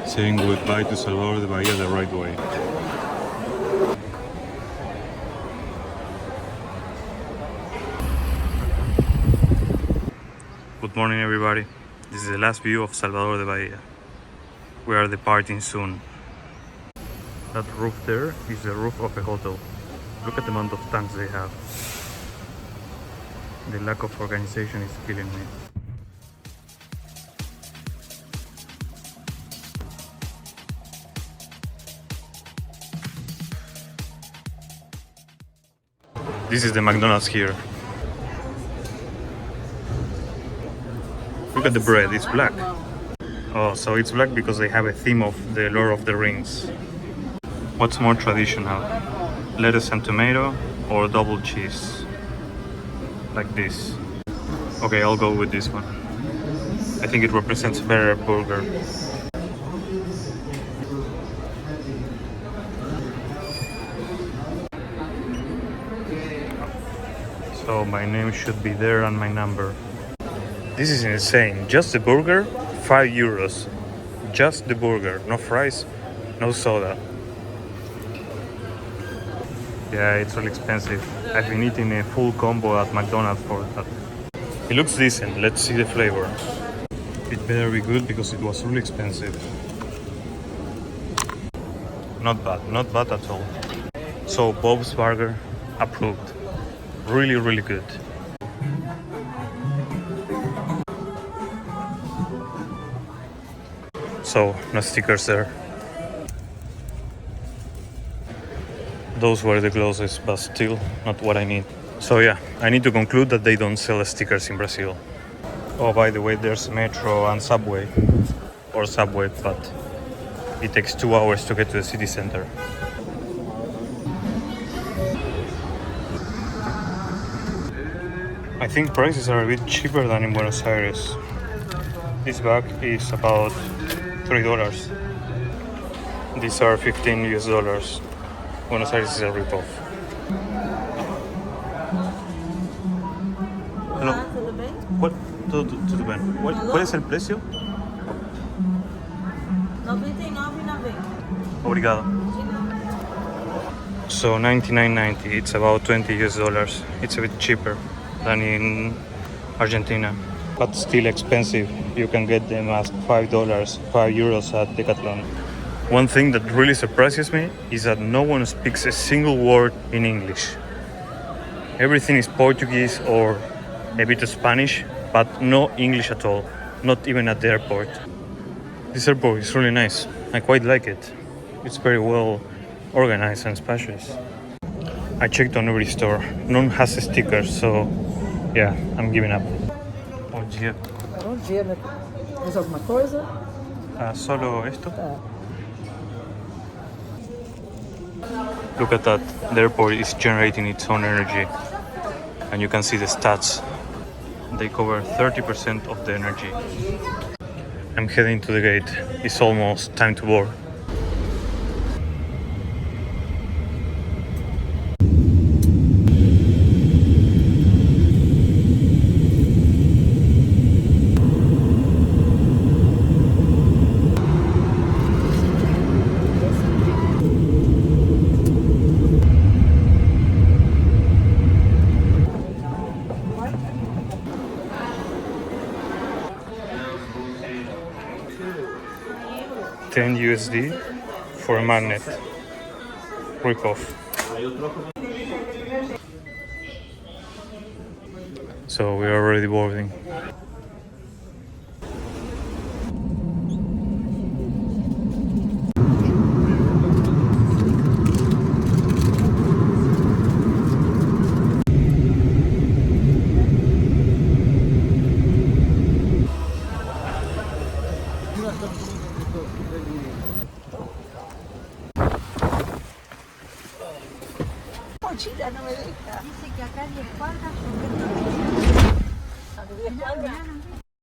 saying goodbye to Salvador de Bahia the right way. Good morning, everybody. This is the last view of Salvador de Bahia. We are departing soon. That roof there is the roof of a hotel. Look at the amount of tanks they have. The lack of organization is killing me. This is the McDonald's here. Look at the bread, it's black. Oh, so it's black because they have a theme of the Lord of the Rings. What's more traditional? Lettuce and tomato or double cheese? Like this. Okay, I'll go with this one. I think it represents a better burger. So my name should be there and my number. This is insane. Just the burger, 5 euros. Just the burger. No fries, no soda. Yeah, it's really expensive. I've been eating a full combo at McDonald's for that. It looks decent. Let's see the flavor. It better be good because it was really expensive. Not bad at all. So Bob's Burger, approved. Really, really good. So, no stickers there. Those were the closest, but still not what I need. So yeah, I need to conclude that they don't sell stickers in Brazil. Oh, by the way, there's metro and subway. Or subway, but it takes 2 hours to get to the city center. I think prices are a bit cheaper than in Buenos Aires. This bag is about $3. These are $15 US. Buenos Aires is a ripoff. Hello. What? Tudo bem. ¿Cuál es el precio? 99.90. Obrigado. So $99.90. It's about $20 US. It's a bit cheaper than in Argentina, but still expensive. You can get them at $5, 5 euros at Decathlon. One thing that really surprises me is that no one speaks a single word in English. Everything is Portuguese or a bit of Spanish, but no English at all, not even at the airport. This airport is really nice. I quite like it. It's very well organized and spacious. I checked on every store. None has a sticker, so yeah, I'm giving up. Bom dia. Bom dia, né? Mais alguma coisa? Solo esto? Tá. Look at that. The airport is generating its own energy. And you can see the stats. They cover 30% of the energy. I'm heading to the gate. It's almost time to board. $10 for a magnet. Rip off. So we are already boarding. Dice que acá 10 cuadras.